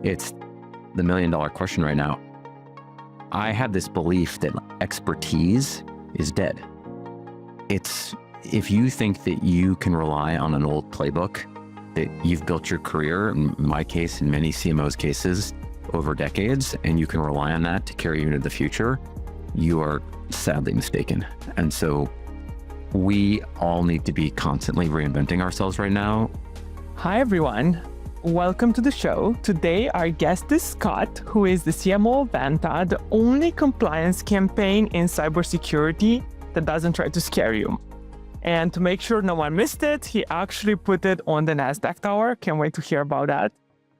It's the million-dollar question right now. I have this belief that expertise is dead. It's if you think that you can rely on an old playbook, that you've built your career, in my case, in many CMOs' cases, over decades, and you can rely on that to carry you into the future, you are sadly mistaken. And so we all need to be constantly reinventing ourselves right now. Hi, everyone. Welcome to the show. Today, our guest is Scott, who is the CMO of Vanta, the only compliance campaign in cybersecurity that doesn't try to scare you. And to make sure no one missed it, he actually put it on the NASDAQ tower. Can't wait to hear about that.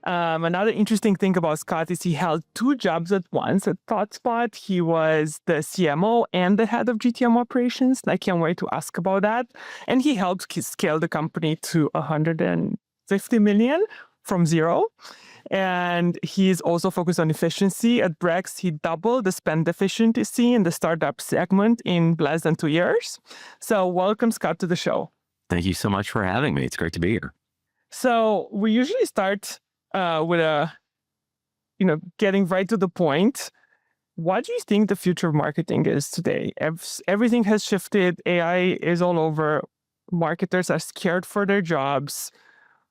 Another interesting thing about Scott is he held two jobs at once. At ThoughtSpot, he was the CMO and the head of GTM operations. I can't wait to ask about that. And he helped scale the company to 150 million from zero. And he's also focused on efficiency. At Brex, he doubled the spend efficiency in the startup segment in less than 2 years. So welcome, Scott, to the show. Thank you so much for having me. It's great to be here. So we usually start with getting right to the point. What do you think the future of marketing is today? Everything has shifted. AI is all over. Marketers are scared for their jobs.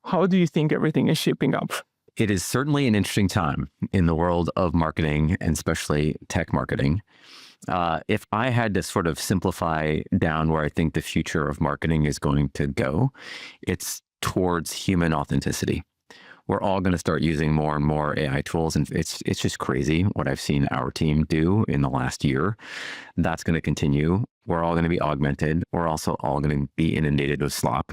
How do you think everything is shaping up? It is certainly an interesting time in the world of marketing, and especially tech marketing. If I had to sort of simplify down where I think the future of marketing is going to go, it's towards human authenticity. We're all going to start using more and more AI tools, and it's just crazy what I've seen our team do in the last year. That's going to continue. We're all going to be augmented. We're also all going to be inundated with slop.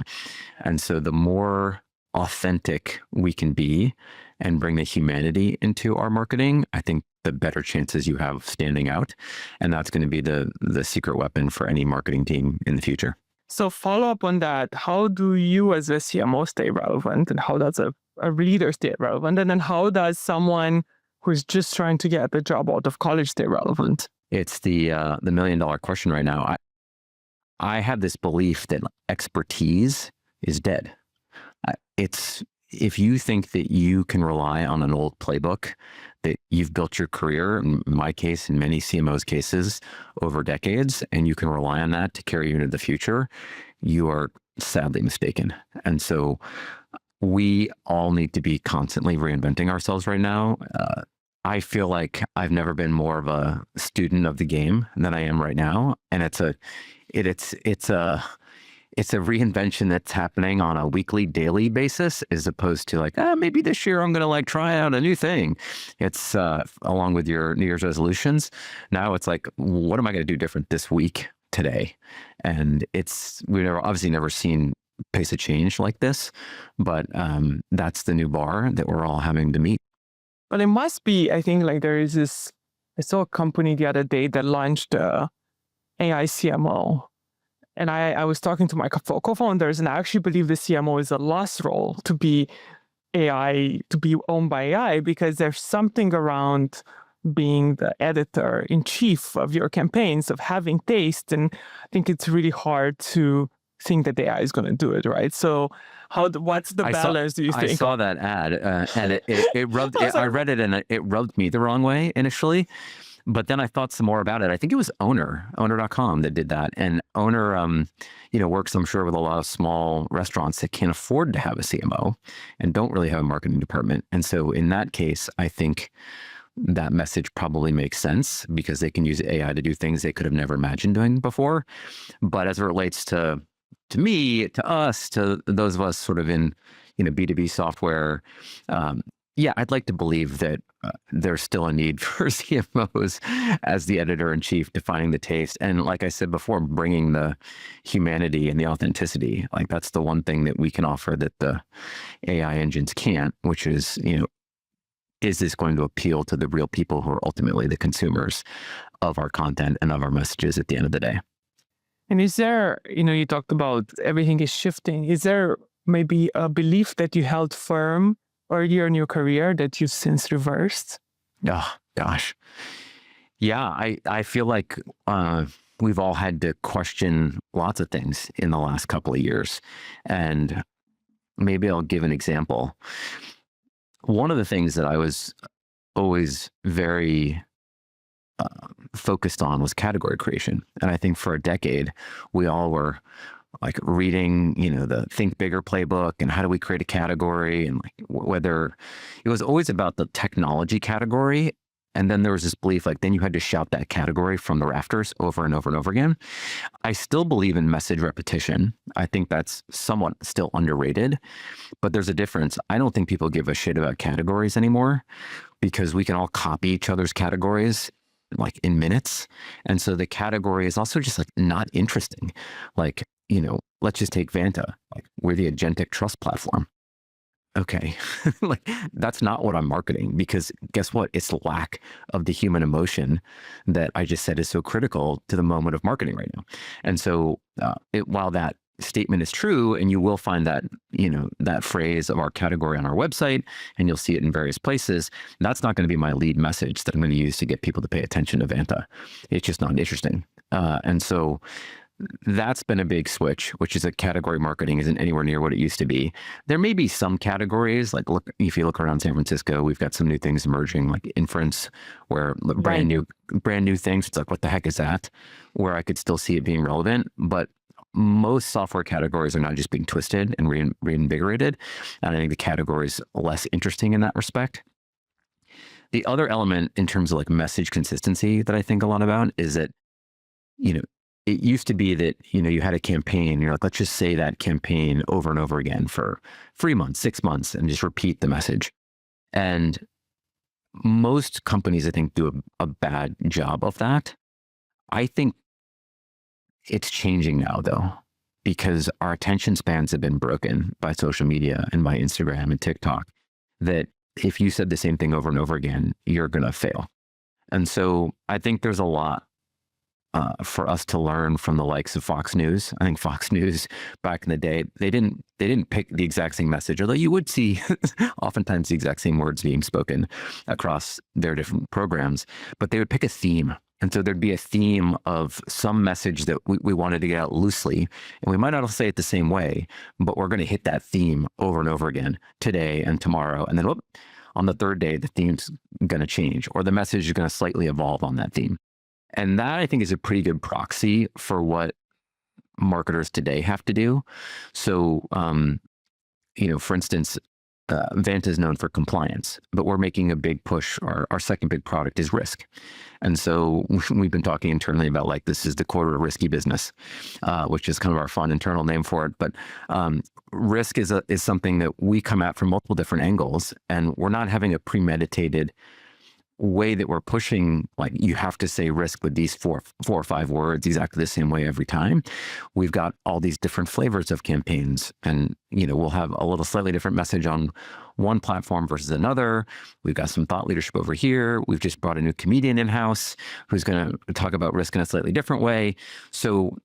And so the more authentic we can be and bring the humanity into our marketing, I think the better chances you have of standing out. And that's going to be the secret weapon for any marketing team in the future. So follow up on that. How do you as a CMO stay relevant, and how does a leader stay relevant? And then how does someone who's just trying to get the job out of college stay relevant? It's the million-dollar question right now. I have this belief that expertise is dead. It's if you think that you can rely on an old playbook, that you've built your career, in my case, in many CMOs' cases, over decades, and you can rely on that to carry you into the future, you are sadly mistaken. And so we all need to be constantly reinventing ourselves right now. I feel like I've never been more of a student of the game than I am right now. And it's a reinvention that's happening on a weekly, daily basis, as opposed to like, maybe this year I'm going to try out a new thing. It's along with your New Year's resolutions. Now it's like, what am I going to do different this week, today? And we've obviously never seen pace of change like this, but that's the new bar that we're all having to meet. But it must be, I think, there is this, I saw a company the other day that launched AI CMO. And I was talking to my co-founders, and I actually believe the CMO is a lost role to be owned by AI, because there's something around being the editor in chief of your campaigns, of having taste. And I think it's really hard to think that AI is going to do it, right? So what's the balance, do you think? I saw that ad and it rubbed, I read it and it rubbed me the wrong way initially. But then I thought some more about it. I think it was owner.com that did that. And Owner, works, I'm sure, with a lot of small restaurants that can't afford to have a CMO and don't really have a marketing department. And so in that case, I think that message probably makes sense, because they can use AI to do things they could have never imagined doing before. But as it relates to me, to us, to those of us sort of in B2B software, I'd like to believe that there's still a need for CMOs as the editor-in-chief, defining the taste. And like I said before, bringing the humanity and the authenticity. That's the one thing that we can offer that the AI engines can't, which is, is this going to appeal to the real people who are ultimately the consumers of our content and of our messages at the end of the day? And is there, you talked about everything is shifting. Is there maybe a belief that you held firm earlier in your career that you've since reversed? Oh, gosh. Yeah, I feel like we've all had to question lots of things in the last couple of years. And maybe I'll give an example. one of the things that I was always very focused on was category creation. And I think for a decade, we all were like reading, the Think Bigger playbook and how do we create a category, and like whether it was always about the technology category. And then there was this belief like then you had to shout that category from the rafters over and over and over again. I still believe in message repetition. I think that's somewhat still underrated, but there's a difference. I don't think people give a shit about categories anymore because we can all copy each other's categories like in minutes. And so the category is also just like not interesting. Like, let's just take Vanta. Like we're the agentic trust platform. Okay. Like that's not what I'm marketing, because guess what? It's lack of the human emotion that I just said is so critical to the moment of marketing right now. And so while that statement is true, and you will find that, that phrase of our category on our website, and you'll see it in various places, that's not going to be my lead message that I'm going to use to get people to pay attention to Vanta. It's just not interesting. And so that's been a big switch, which is that category marketing isn't anywhere near what it used to be. There may be some categories, like if you look around San Francisco, we've got some new things emerging, like inference, where brand new things. It's like, what the heck is that? Where I could still see it being relevant, but most software categories are not just being twisted and reinvigorated. And I think the category is less interesting in that respect. The other element in terms of like message consistency that I think a lot about is that, it used to be that, you had a campaign, you're like, let's just say that campaign over and over again for 3 months, 6 months, and just repeat the message. And most companies, I think, do a bad job of that. I think it's changing now, though, because our attention spans have been broken by social media and by Instagram and TikTok, that if you said the same thing over and over again, you're going to fail. And so I think there's a lot for us to learn from the likes of Fox News. I think Fox News back in the day, they didn't pick the exact same message, although you would see oftentimes the exact same words being spoken across their different programs, but they would pick a theme. And so there'd be a theme of some message that we wanted to get out loosely, and we might not say it the same way, but we're going to hit that theme over and over again today and tomorrow. And then on the third day, the theme's going to change, or the message is going to slightly evolve on that theme. And that, I think, is a pretty good proxy for what marketers today have to do. So, for instance, Vanta is known for compliance, but we're making a big push. Our second big product is risk. And so we've been talking internally about like, this is the quarter of risky business, which is kind of our fun internal name for it. But risk is something that we come at from multiple different angles, and we're not having a premeditated way that we're pushing, like you have to say risk with these four or five words exactly the same way every time. We've got all these different flavors of campaigns, and we'll have a little slightly different message on one platform versus another. We've got some thought leadership over here. We've just brought a new comedian in-house who's going to talk about risk in a slightly different way. So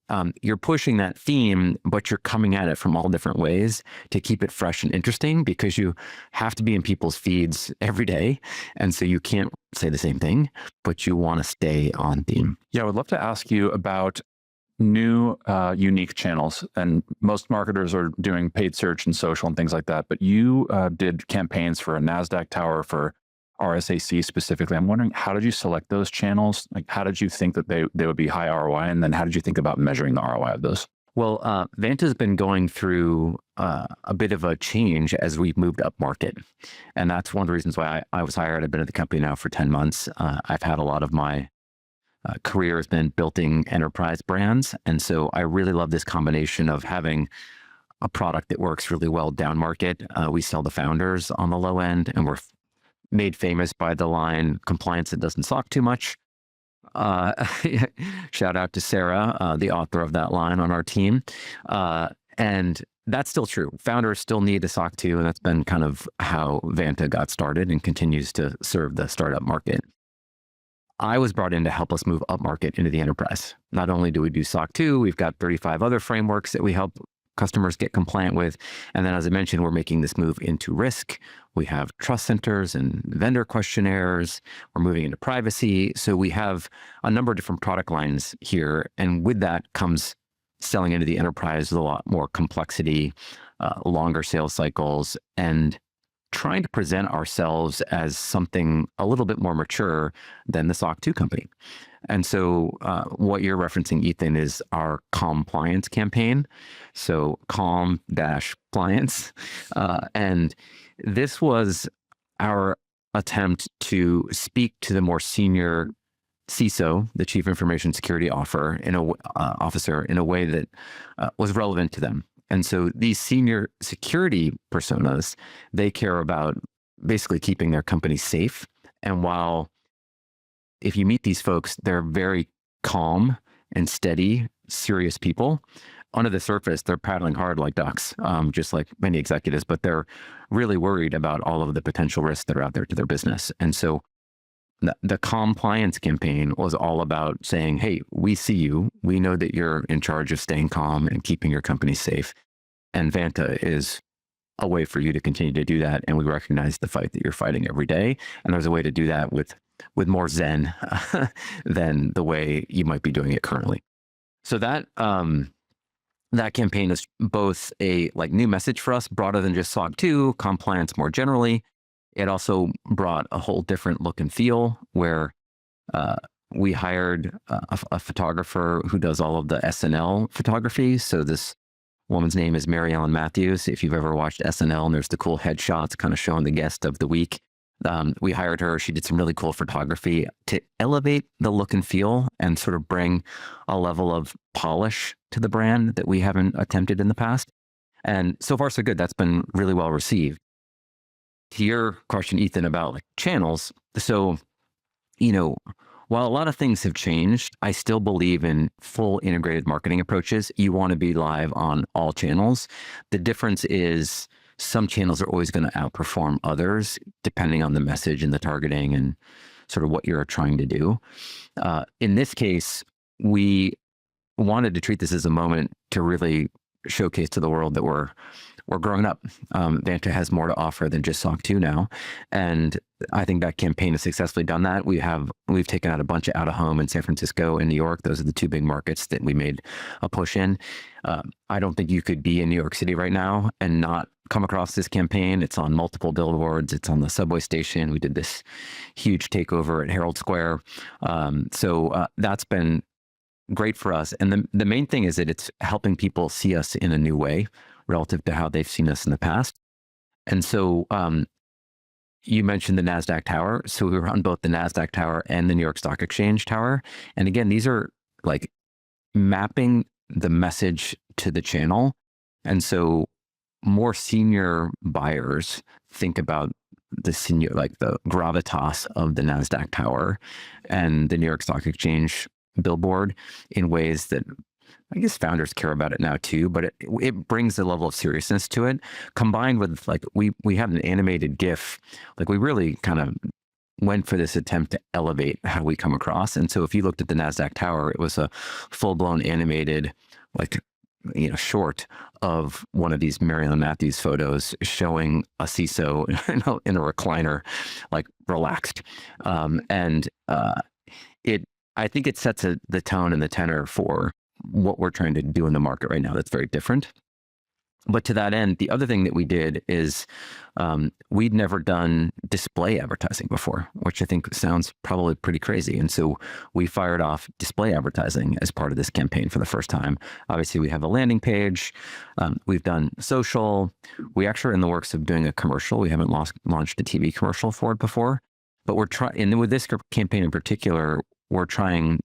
you're pushing that theme, but you're coming at it from all different ways to keep it fresh and interesting, because you have to be in people's feeds every day. And so you can't say the same thing, but you want to stay on theme. Yeah, I would love to ask you about new unique channels, and most marketers are doing paid search and social and things like that, but you did campaigns for a NASDAQ tower, for RSAC specifically. I'm wondering, how did you select those channels? Like, how did you think that they would be high ROI, and then how did you think about measuring the ROI of those? Well, Vanta's been going through a bit of a change as we've moved up market. And that's one of the reasons why I was hired. I've been at the company now for 10 months. I've had a lot of my career has been building enterprise brands. And so I really love this combination of having a product that works really well down market. We sell to founders on the low end, and we're made famous by the line, compliance that doesn't suck too much. Shout out to Sarah, the author of that line on our team. And that's still true. Founders still need a SOC 2, and that's been kind of how Vanta got started and continues to serve the startup market. I was brought in to help us move up market into the enterprise. Not only do we do SOC 2, we've got 35 other frameworks that we help customers get compliant with. And then, as I mentioned, we're making this move into risk. We have trust centers and vendor questionnaires. We're moving into privacy. So we have a number of different product lines here. And with that comes selling into the enterprise with a lot more complexity, longer sales cycles. And trying to present ourselves as something a little bit more mature than the SOC 2 company. And so what you're referencing, Ethan, is our compliance campaign. So calm-pliance. And this was our attempt to speak to the more senior CISO, the Chief Information Security Officer, in a way that was relevant to them. And so these senior security personas, they care about basically keeping their company safe. And while if you meet these folks, they're very calm and steady, serious people. Under the surface, they're paddling hard like ducks, just like many executives, but they're really worried about all of the potential risks that are out there to their business. And so the compliance campaign was all about saying, hey, we see you. We know that you're in charge of staying calm and keeping your company safe. And Vanta is a way for you to continue to do that. And we recognize the fight that you're fighting every day. And there's a way to do that with more zen than the way you might be doing it currently. So that campaign is both a new message for us, broader than just SOC 2, compliance more generally. It also brought a whole different look and feel where we hired a photographer who does all of the SNL photography. So this woman's name is Mary Ellen Matthews. If you've ever watched SNL and there's the cool headshots kind of showing the guest of the week, we hired her. She did some really cool photography to elevate the look and feel and sort of bring a level of polish to the brand that we haven't attempted in the past. And so far, so good. That's been really well received. To your question, Ethan, about channels. So, while a lot of things have changed, I still believe in full integrated marketing approaches. You want to be live on all channels. The difference is some channels are always going to outperform others, depending on the message and the targeting and sort of what you're trying to do. In this case, we wanted to treat this as a moment to really showcase to the world that we're growing up. Vanta has more to offer than just SOC 2 now. And I think that campaign has successfully done that. We've taken out a bunch of out of home in San Francisco and New York. Those are the two big markets that we made a push in. I don't think you could be in New York City right now and not come across this campaign. It's on multiple billboards. It's on the subway station. We did this huge takeover at Herald Square. So that's been great for us. And the main thing is that it's helping people see us in a new way relative to how they've seen us in the past. And so you mentioned the NASDAQ Tower. So we were on both the NASDAQ Tower and the New York Stock Exchange Tower. And again, these are mapping the message to the channel. And so more senior buyers think about the gravitas of the NASDAQ Tower and the New York Stock Exchange billboard in ways that I guess founders care about it now too, but it brings a level of seriousness to it, combined with we have an animated GIF. We really kind of went for this attempt to elevate how we come across. And so if you looked at the NASDAQ Tower, it was a full-blown animated short of one of these Mary Ellen Matthews photos showing a CISO in a recliner, relaxed. I think it sets the tone and the tenor for what we're trying to do in the market right now. That's very different. But to that end, the other thing that we did is we'd never done display advertising before, which I think sounds probably pretty crazy. And so we fired off display advertising as part of this campaign for the first time. Obviously, we have a landing page. We've done social. We actually are in the works of doing a commercial. We haven't launched a TV commercial for it before. But we're trying, and with this campaign in particular, we're trying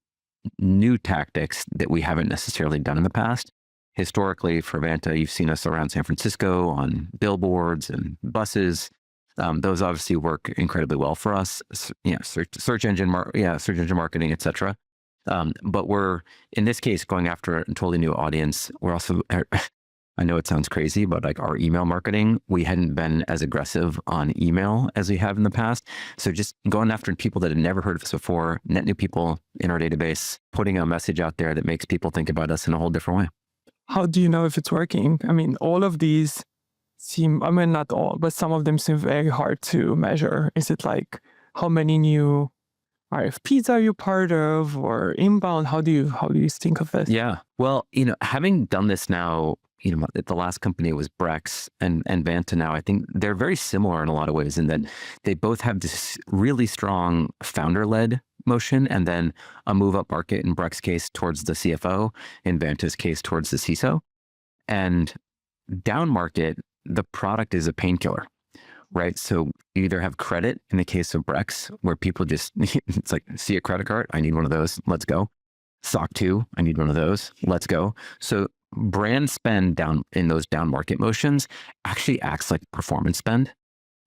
new tactics that we haven't necessarily done in the past. Historically, for Vanta, you've seen us around San Francisco on billboards and buses. Those obviously work incredibly well for us. Search engine marketing, et cetera. But we're, in this case, going after a totally new audience. We're also, I know it sounds crazy, but our email marketing, we hadn't been as aggressive on email as we have in the past. So just going after people that had never heard of us before, net new people in our database, putting a message out there that makes people think about us in a whole different way. How do you know if it's working? I mean, all of these seem, not all, but some of them seem very hard to measure. Is it how many new RFPs are you part of, or inbound? How do you think of this? Yeah. Well, having done this now the last company was Brex and Vanta now. I think they're very similar in a lot of ways in that they both have this really strong founder-led motion and then a move up market in Brex's case towards the CFO, in Vanta's case towards the CISO. And down market, the product is a painkiller, right? So you either have credit in the case of Brex, where people just, it's like, see a credit card, I need one of those, let's go. SOC 2, I need one of those, let's go. So brand spend down in those down market motions actually acts like performance spend.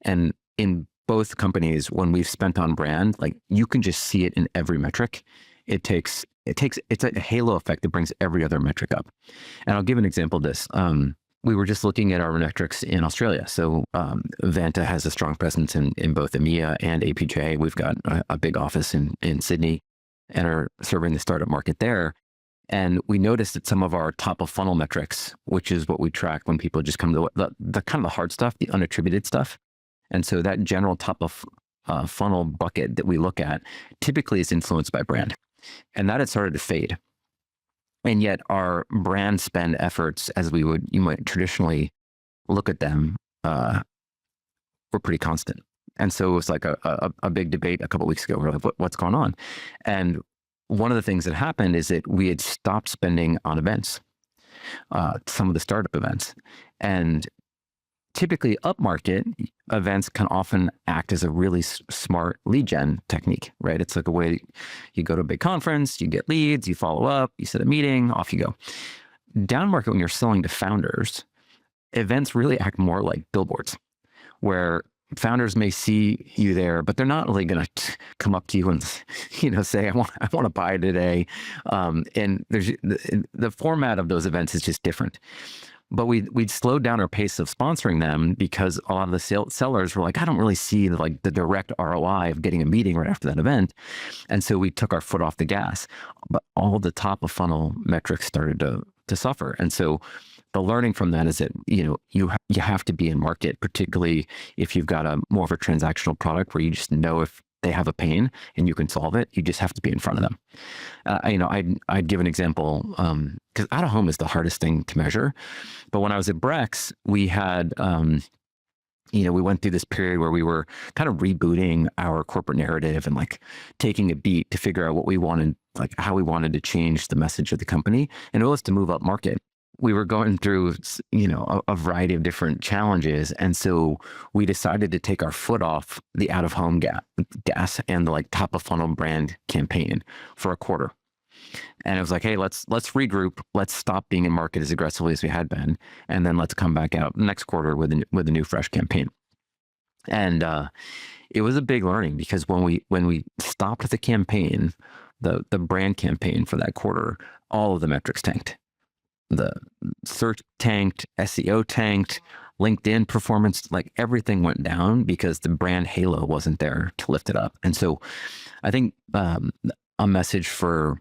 And in both companies, when we've spent on brand, like you can just see it in every metric. It's a halo effect that brings every other metric up. And I'll give an example of this. We were just looking at our metrics in Australia. So Vanta has a strong presence in both EMEA and APJ. We've got a big office in Sydney and are serving the startup market there. And we noticed that some of our top of funnel metrics, which is what we track when people just come to the kind of the hard stuff, the unattributed stuff. And so that general top of funnel bucket that we look at typically is influenced by brand. And that had started to fade. And yet our brand spend efforts, as you might traditionally look at them, were pretty constant. And so it was like a big debate a couple of weeks ago. We're like, what's going on? And one of the things that happened is that we had stopped spending on events, some of the startup events. And typically upmarket events can often act as a really smart lead gen technique, right? It's like a way you go to a big conference, you get leads, you follow up, you set a meeting, off you go. Down market, when you're selling to founders, events really act more like billboards, where founders may see you there, but they're not really going to come up to you and, say, I want to buy today. And there's the format of those events is just different. But we'd slowed down our pace of sponsoring them because a lot of the sellers were like, I don't really see the direct ROI of getting a meeting right after that event. And so we took our foot off the gas, but all the top of funnel metrics started to suffer. And so the learning from that is that, you have to be in market, particularly if you've got more of a transactional product where you just know if they have a pain and you can solve it. You just have to be in front of them. I'd give an example because out of home is the hardest thing to measure. But when I was at Brex, we had, we went through this period where we were kind of rebooting our corporate narrative and taking a beat to figure out what we wanted, how we wanted to change the message of the company. And it was to move up market. We were going through, a variety of different challenges. And so we decided to take our foot off the out of home gas and the top of funnel brand campaign for a quarter. And it was like, hey, let's regroup. Let's stop being in market as aggressively as we had been. And then let's come back out next quarter with a new fresh campaign. And it was a big learning because when we stopped the campaign, the brand campaign for that quarter, all of the metrics tanked. The search tanked, SEO tanked, LinkedIn performance, everything went down because the brand halo wasn't there to lift it up. And so I think a message for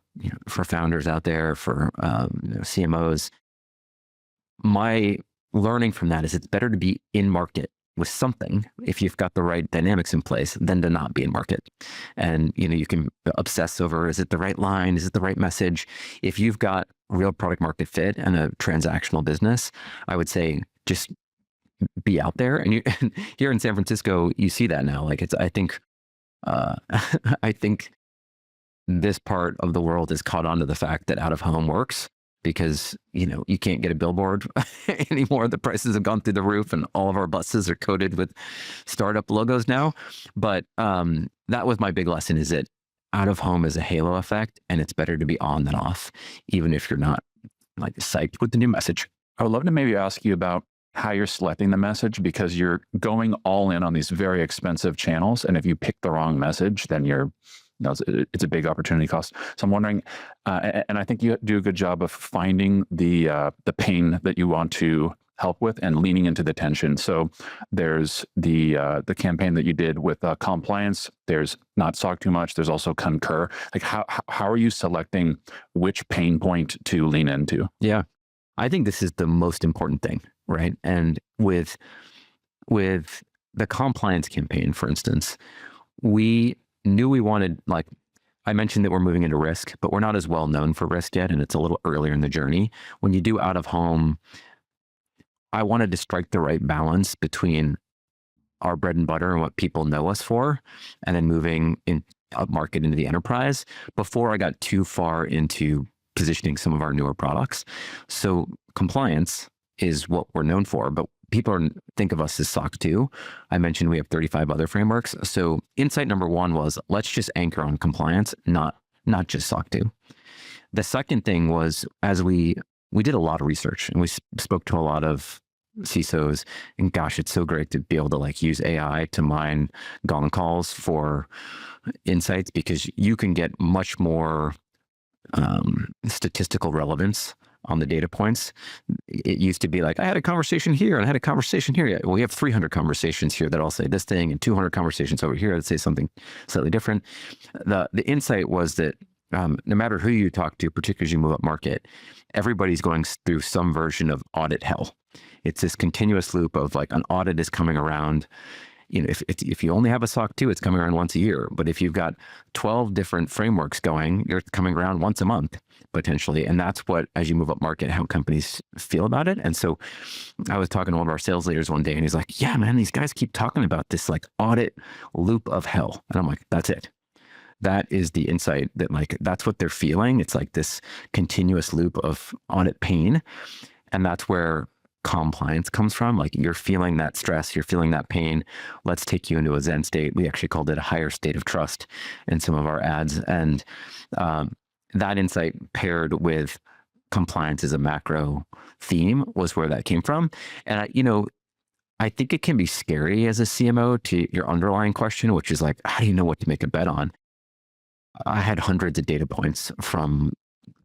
founders out there, for CMOs, my learning from that is it's better to be in market with something if you've got the right dynamics in place than to not be in market. And you can obsess over, is it the right line, is it the right message? If you've got real product market fit and a transactional business, I would say just be out there. And here in San Francisco, you see that now. I think this part of the world has caught on to the fact that out of home works, because you can't get a billboard anymore. The prices have gone through the roof and all of our buses are coated with startup logos now. But that was my big lesson, is that out of home is a halo effect, and it's better to be on than off, even if you're not psyched with the new message. I would love to maybe ask you about how you're selecting the message, because you're going all in on these very expensive channels. And if you pick the wrong message, then it's a big opportunity cost. So I'm wondering, and I think you do a good job of finding the pain that you want to help with and leaning into the tension. So there's the campaign that you did with compliance. There's not SOC too much. There's also concur. How are you selecting which pain point to lean into? Yeah, I think this is the most important thing, right? And with the compliance campaign, for instance, we knew we wanted, I mentioned that we're moving into risk, but we're not as well known for risk yet, and it's a little earlier in the journey. When you do out of home, I wanted to strike the right balance between our bread and butter and what people know us for, and then moving in up market into the enterprise before I got too far into positioning some of our newer products. So compliance is what we're known for, but think of us as SOC 2. I mentioned we have 35 other frameworks. So insight number one was, let's just anchor on compliance, not just SOC 2. The second thing was, as we did a lot of research and we spoke to a lot of CISOs, and gosh, it's so great to be able to like use AI to mine gong calls for insights, because you can get much more statistical relevance on the data points. It used to be like, I had a conversation here and I had a conversation here. Yeah, well, we have 300 conversations here that all say this thing, and 200 conversations over here that say something slightly different. The insight was that no matter who you talk to, particularly as you move up market, everybody's going through some version of audit hell. It's this continuous loop of like, an audit is coming around. You know, if you only have a SOC 2, it's coming around once a year. But if you've got 12 different frameworks going, you're coming around once a month potentially. And that's what, as you move up market, how companies feel about it. And so I was talking to one of our sales leaders one day, and he's like, yeah, man, these guys keep talking about this like audit loop of hell. And I'm like, that's it. That is the insight, that like, that's what they're feeling. It's like this continuous loop of audit pain. And that's where compliance comes from. Like, you're feeling that stress, you're feeling that pain. Let's take you into a Zen state. We actually called it a higher state of trust in some of our ads. And that insight paired with compliance as a macro theme was where that came from. And I think it can be scary as a CMO to your underlying question, which is like, how do you know what to make a bet on? I had hundreds of data points from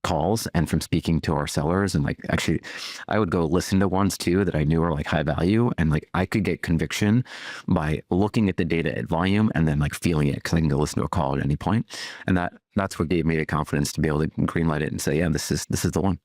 calls and from speaking to our sellers, and like, actually I would go listen to ones too that I knew were like high value, and like I could get conviction by looking at the data at volume and then like feeling it, because I can go listen to a call at any point. And that's what gave me the confidence to be able to greenlight it and say, yeah, this is the one.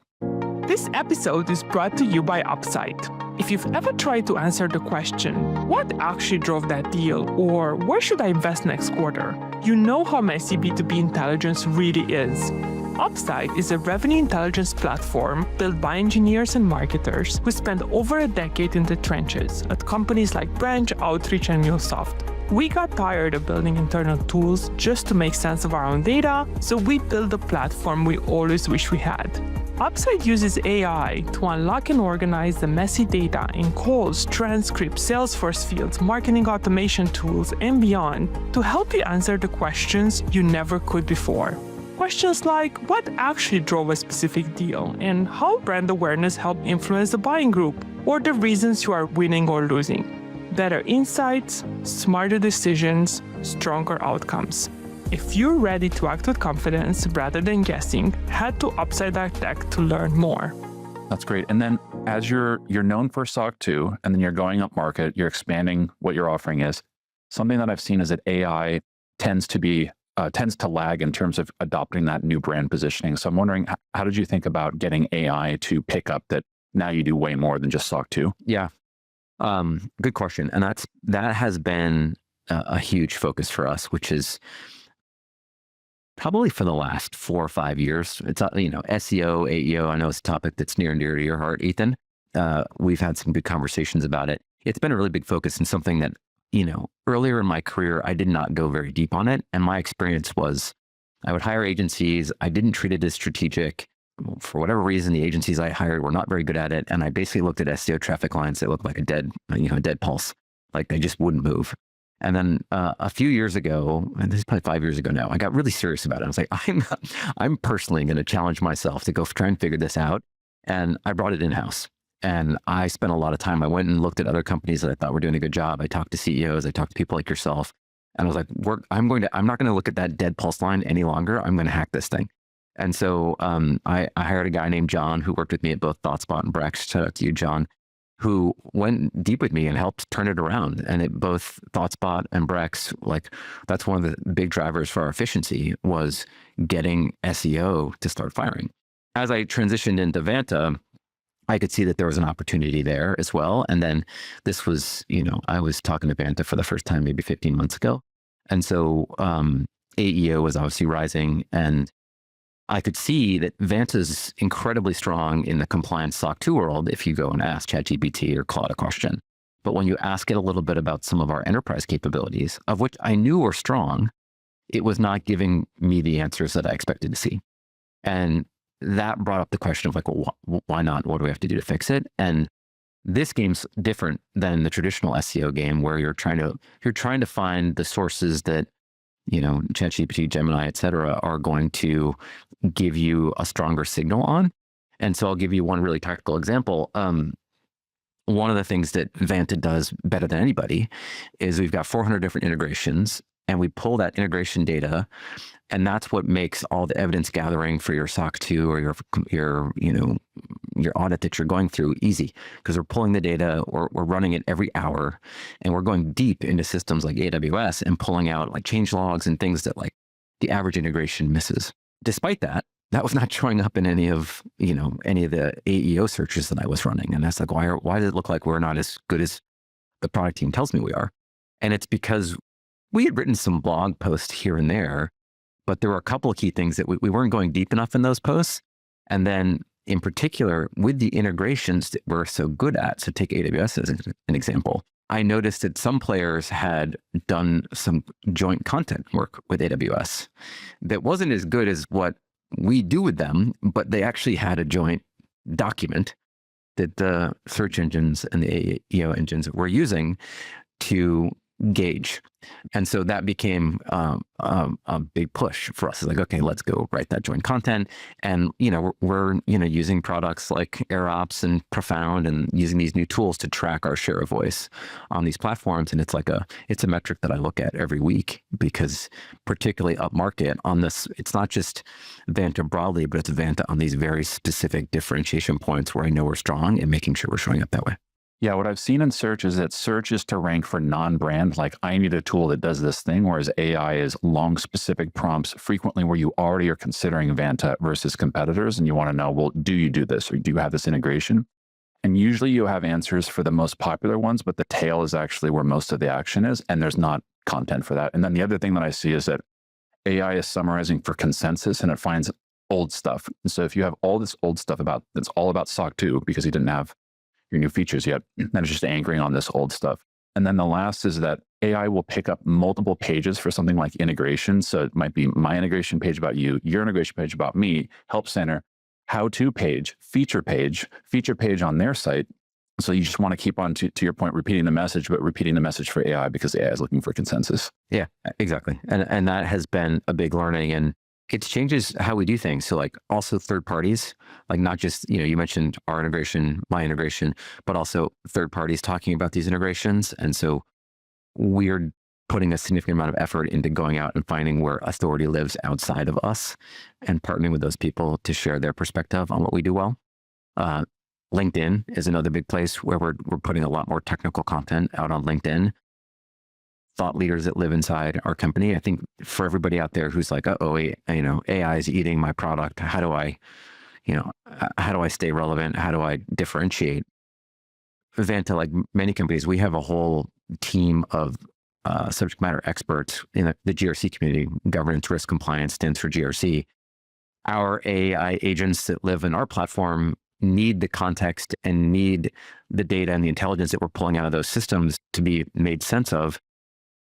This episode is brought to you by Upside. If you've ever tried to answer the question, what actually drove that deal, or where should I invest next quarter, you know how messy B2B intelligence really is. Upside is a revenue intelligence platform built by engineers and marketers who spent over a decade in the trenches at companies like Branch, Outreach, and MuleSoft. We got tired of building internal tools just to make sense of our own data, so we built the platform we always wish we had. Upside uses AI to unlock and organize the messy data in calls, transcripts, Salesforce fields, marketing automation tools, and beyond to help you answer the questions you never could before. Questions like, what actually drove a specific deal, and how brand awareness helped influence the buying group, or the reasons you are winning or losing. Better insights, smarter decisions, stronger outcomes. If you're ready to act with confidence rather than guessing, head to Upside.tech to learn more. That's great. And then as you're known for SOC 2, and then you're going up market, you're expanding what your offering is. Something that I've seen is that AI tends to lag in terms of adopting that new brand positioning. So I'm wondering, how did you think about getting AI to pick up that now you do way more than just SOC 2? Yeah. Good question. And that has been a huge focus for us, which is probably for the last 4 or 5 years. It's, SEO, AEO, I know it's a topic that's near and dear to your heart, Ethan. We've had some good conversations about it. It's been a really big focus, and something that, earlier in my career, I did not go very deep on it. And my experience was I would hire agencies. I didn't treat it as strategic. For whatever reason, the agencies I hired were not very good at it. And I basically looked at SEO traffic lines that looked like a dead pulse, like they just wouldn't move. And then a few years ago, and this is probably 5 years ago now, I got really serious about it. I was like, I'm personally going to challenge myself to go try and figure this out. And I brought it in-house. And I spent a lot of time. I went and looked at other companies that I thought were doing a good job. I talked to CEOs. I talked to people like yourself. And I was like, I'm not going to look at that dead pulse line any longer. I'm going to hack this thing. And so I hired a guy named John who worked with me at both ThoughtSpot and Brex. Shout out to you, John, who went deep with me and helped turn it around. And at both ThoughtSpot and Brex, like, that's one of the big drivers for our efficiency, was getting SEO to start firing. As I transitioned into Vanta, I could see that there was an opportunity there as well. And then this was, I was talking to Vanta for the first time maybe 15 months ago. And so AEO was obviously rising, and I could see that Vanta's incredibly strong in the compliance SOC 2 world if you go and ask ChatGPT or Claude a question. But when you ask it a little bit about some of our enterprise capabilities, of which I knew were strong, it was not giving me the answers that I expected to see. And that brought up the question of like, well, why not? What do we have to do to fix it? And this game's different than the traditional SEO game where you're trying to find the sources that, ChatGPT, Gemini, et cetera, are going to give you a stronger signal on. And so I'll give you one really tactical example. One of the things that Vanta does better than anybody is we've got 400 different integrations, and we pull that integration data, and that's what makes all the evidence gathering for your SOC 2 or your audit that you're going through easy, because we're pulling the data, we're running it every hour, and we're going deep into systems like AWS and pulling out like change logs and things that like the average integration misses. Despite that, that was not showing up in any of the AEO searches that I was running. And that's like, why does it look like we're not as good as the product team tells me we are? And it's because we had written some blog posts here and there, but there were a couple of key things that we weren't going deep enough in those posts. And then in particular, with the integrations that we're so good at, so take AWS as an example, I noticed that some players had done some joint content work with AWS that wasn't as good as what we do with them, but they actually had a joint document that the search engines and the AEO engines were using to gauge. And so that became a big push for us. It's like, okay, let's go write that joint content. And, we're using products like AirOps and Profound and using these new tools to track our share of voice on these platforms. And it's a metric that I look at every week, because particularly upmarket on this, it's not just Vanta broadly, but it's Vanta on these very specific differentiation points where I know we're strong and making sure we're showing up that way. Yeah, what I've seen in search is that search is to rank for non-brand, like I need a tool that does this thing, whereas AI is long specific prompts frequently where you already are considering Vanta versus competitors and you want to know, well, do you do this or do you have this integration? And usually you have answers for the most popular ones, but the tail is actually where most of the action is, and there's not content for that. And then the other thing that I see is that AI is summarizing for consensus and it finds old stuff. And so if you have all this old stuff that's all about SOC 2 because you didn't have your new features yet, then it's just anchoring on this old stuff. And then the last is that AI will pick up multiple pages for something like integration. So it might be my integration page about you, your integration page about me, help center, how-to page, feature page on their site. So you just want to keep on to your point, repeating the message, but repeating the message for AI because AI is looking for consensus. Yeah, exactly. And that has been a big learning, and it changes how we do things. So like also third parties, like not just, you mentioned our integration, my integration, but also third parties talking about these integrations. And so we're putting a significant amount of effort into going out and finding where authority lives outside of us and partnering with those people to share their perspective on what we do well. LinkedIn is another big place where we're putting a lot more technical content out on LinkedIn. Thought leaders that live inside our company. I think for everybody out there who's like, AI is eating my product. How do I stay relevant? How do I differentiate? Vanta, like many companies, we have a whole team of subject matter experts in the GRC community. Governance, risk, compliance stands for GRC. Our AI agents that live in our platform need the context and need the data and the intelligence that we're pulling out of those systems to be made sense of,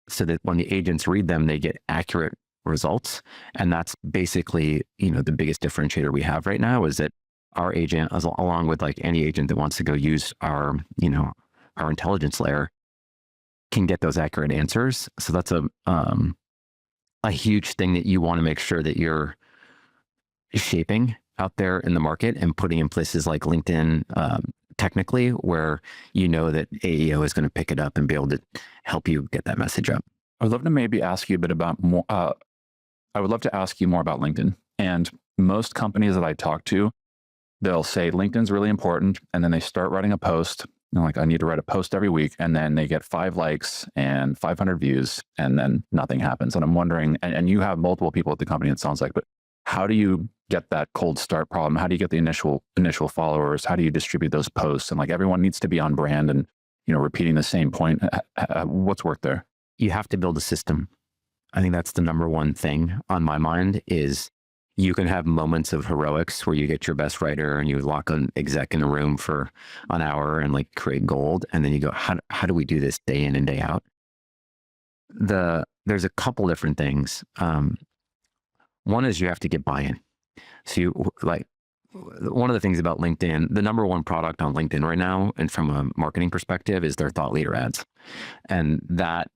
so that when the agents read them, they get accurate results. And that's basically, the biggest differentiator we have right now is that our agent, along with like any agent that wants to go use our intelligence layer, can get those accurate answers. So that's a huge thing that you want to make sure that you're shaping out there in the market and putting in places like LinkedIn, technically, where that AEO is going to pick it up and be able to help you get that message up. I would love to maybe ask you a bit about more. I would love to ask you more about LinkedIn. And most companies that I talk to, they'll say LinkedIn's really important, and then they start writing a post. And like, I need to write a post every week, and then they get 5 likes and 500 views, and then nothing happens. And I'm wondering, and you have multiple people at the company, it sounds like, but how do you get that cold start problem? How do you get the initial followers? How do you distribute those posts? And like everyone needs to be on brand and, repeating the same point. What's worked there? You have to build a system. I think that's the number one thing on my mind is you can have moments of heroics where you get your best writer and you lock an exec in a room for an hour and like create gold. And then you go, how do we do this day in and day out? There's a couple different things. One is you have to get buy-in. So one of the things about LinkedIn, the number one product on LinkedIn right now, and from a marketing perspective, is their thought leader ads. And that,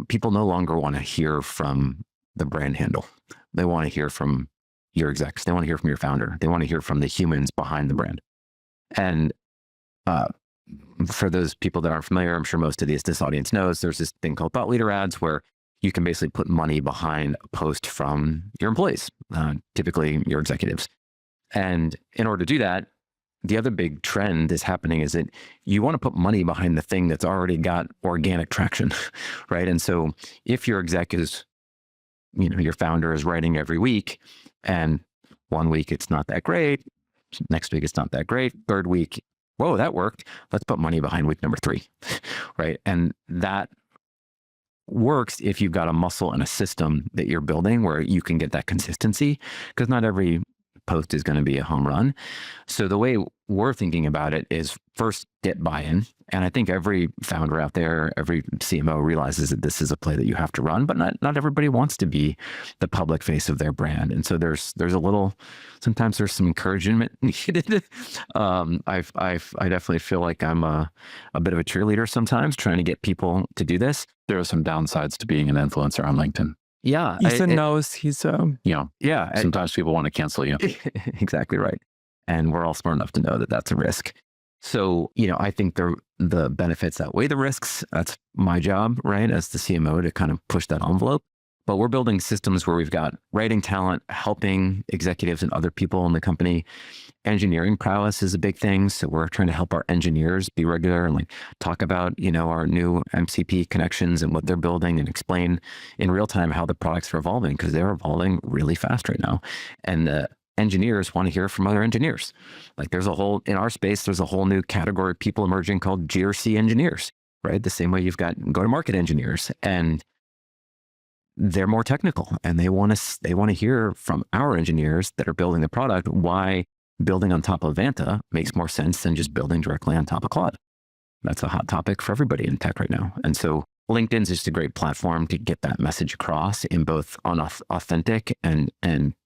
people no longer want to hear from the brand handle. They want to hear from your execs. They want to hear from your founder. They want to hear from the humans behind the brand. And for those people that aren't familiar, I'm sure most of this audience knows, there's this thing called thought leader ads where you can basically put money behind a post from your employees, typically your executives. And in order to do that, the other big trend is happening is that you want to put money behind the thing that's already got organic traction, right? And so if your exec is, your founder is writing every week, and one week it's not that great, next week it's not that great, third week, whoa, that worked. Let's put money behind week number 3, right? And that works if you've got a muscle and a system that you're building where you can get that consistency, because not every post is going to be a home run. So the way we're thinking about it is first get buy-in. And I think every founder out there, every CMO realizes that this is a play that you have to run, but not everybody wants to be the public face of their brand. And so there's sometimes there's some encouragement needed. I definitely feel like I'm a bit of a cheerleader sometimes trying to get people to do this. There are some downsides to being an influencer on LinkedIn. Yeah. Ethan knows he's sometimes people want to cancel you. Exactly right. And we're all smart enough to know that that's a risk. So, I think the benefits outweigh the risks. That's my job, right, as the CMO, to kind of push that envelope. But we're building systems where we've got writing talent, helping executives and other people in the company. Engineering prowess is a big thing. So we're trying to help our engineers be regular and talk about, our new MCP connections and what they're building, and explain in real time how the products are evolving, because they're evolving really fast right now. And engineers want to hear from other engineers. In our space, there's a whole new category of people emerging called GRC engineers, right? The same way you've got go-to-market engineers, and they're more technical, and they want to hear from our engineers that are building the product why building on top of Vanta makes more sense than just building directly on top of Claude. That's a hot topic for everybody in tech right now. And so LinkedIn's just a great platform to get that message across in both an authentic and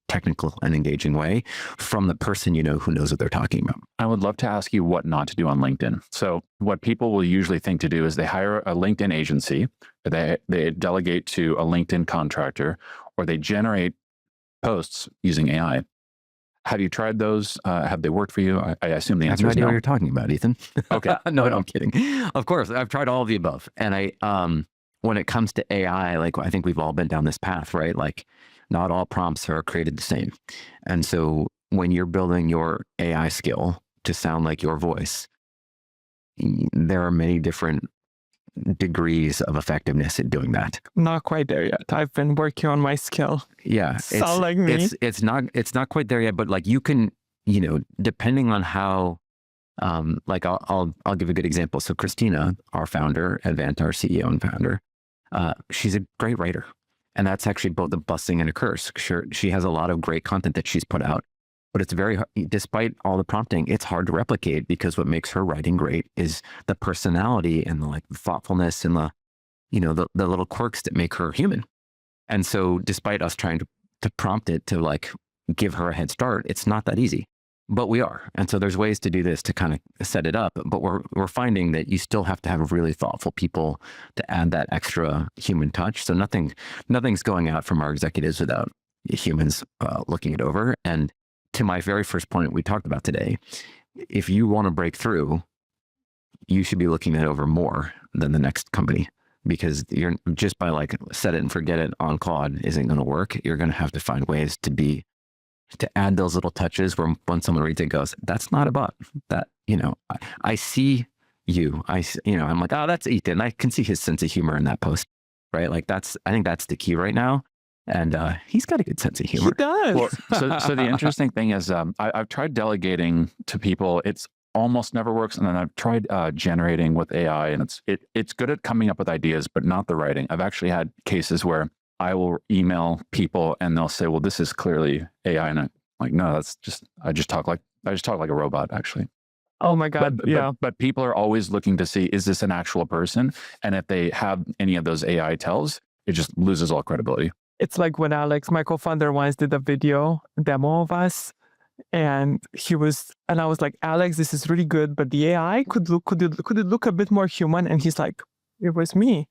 technical and engaging way from the person who knows what they're talking about. I would love to ask you what not to do on LinkedIn. So what people will usually think to do is they hire a LinkedIn agency, they delegate to a LinkedIn contractor, or they generate posts using AI. Have you tried those? Have they worked for you? I assume the answer is no. I have no idea what you're talking about, Ethan. Okay. No, I'm kidding. Of course, I've tried all of the above. And when it comes to AI, I think we've all been down this path, right? Not all prompts are created the same. And so when you're building your AI skill to sound like your voice, there are many different degrees of effectiveness at doing that. Not quite there yet. I've been working on my skill. Yeah. Sound like me. It's not quite there yet, but you can, depending on how, I'll give a good example. So Christina, our founder at Vanta, our CEO and founder, she's a great writer. And that's actually both a blessing and a curse. Sure, she has a lot of great content that she's put out, but it's very hard, despite all the prompting, it's hard to replicate, because what makes her writing great is the personality and the thoughtfulness and the little quirks that make her human. And so despite us trying to prompt it to give her a head start, it's not that easy. But we are. And so there's ways to do this to kind of set it up. But we're finding that you still have to have really thoughtful people to add that extra human touch. So nothing's going out from our executives without humans looking it over. And to my very first point we talked about today, if you want to break through, you should be looking it over more than the next company, because you're just by set it and forget it on Claude isn't going to work. You're going to have to find ways to add those little touches where when someone reads it goes, that's not about that. I see you, I'm like, oh, that's Ethan. I can see his sense of humor in that post, right? I think that's the key right now. And he's got a good sense of humor. He does. Well, so the interesting thing is I've tried delegating to people. It's almost never works. And then I've tried generating with AI, and it's good at coming up with ideas, but not the writing. I've actually had cases where I will email people and they'll say, well, this is clearly AI. And I'm like, no, that's just, I just talk like a robot, actually. Oh my God. But people are always looking to see, is this an actual person? And if they have any of those AI tells, it just loses all credibility. It's like when Alex, my co-founder, once did a video demo of us, and I was like, Alex, this is really good, but the AI could it look a bit more human? And he's like, it was me.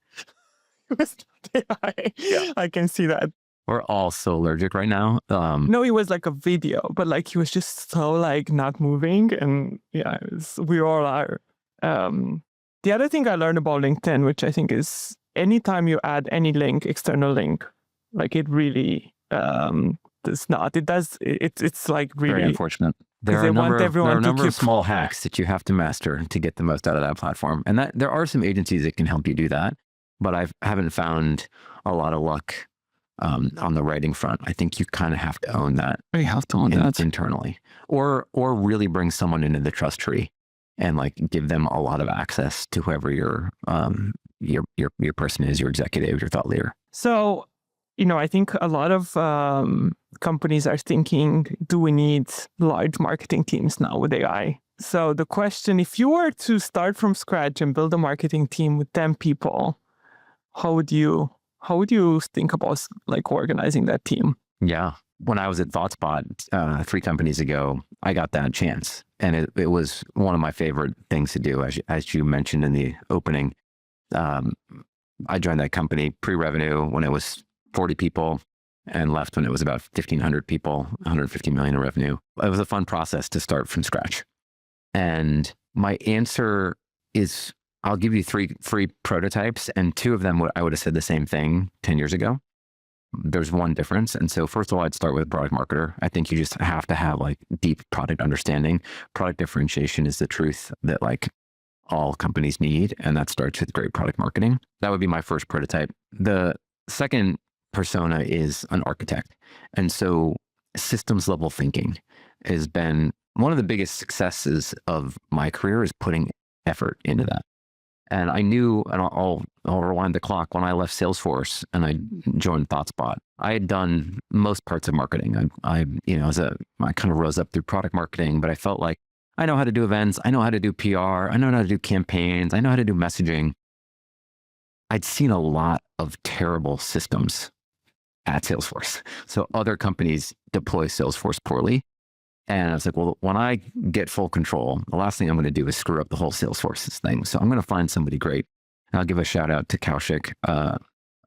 It was not AI. Yeah. I can see that. We're all so allergic right now. No, it was like a video, but like he was just so like not moving, and yeah, we all are. The other thing I learned about LinkedIn, which I think is anytime you add any link, external link, like it really does not. It does. It's like really very unfortunate. There are a number of small hacks that you have to master to get the most out of that platform, and that there are some agencies that can help you do that. But I haven't found a lot of luck on the writing front. I think you kind of have to own that. You have to own that internally, or really bring someone into the trust tree and like give them a lot of access to whoever your person is, your executive, your thought leader. So, I think a lot of companies are thinking, do we need large marketing teams now with AI? So the question, if you were to start from scratch and build a marketing team with 10 people, how would you think about like organizing that team? Yeah. When I was at ThoughtSpot 3 companies ago, I got that chance. And it was one of my favorite things to do. As you mentioned in the opening, I joined that company pre-revenue when it was 40 people and left when it was about 1,500 people, 150 million in revenue. It was a fun process to start from scratch. And my answer is, I'll give you 3 free prototypes, and 2 of them I would have said the same thing 10 years ago. There's one difference. And so first of all, I'd start with a product marketer. I think you just have to have like deep product understanding. Product differentiation is the truth that like all companies need. And that starts with great product marketing. That would be my first prototype. The second persona is an architect. And so systems level thinking has been one of the biggest successes of my career, is putting effort into that. And I knew, and I'll rewind the clock, when I left Salesforce and I joined ThoughtSpot, I had done most parts of marketing. I kind of rose up through product marketing, but I felt like I know how to do events. I know how to do PR. I know how to do campaigns. I know how to do messaging. I'd seen a lot of terrible systems at Salesforce. So other companies deploy Salesforce poorly. And I was like, well, when I get full control, the last thing I'm going to do is screw up the whole Salesforce thing. So I'm going to find somebody great. And I'll give a shout out to Kaushik,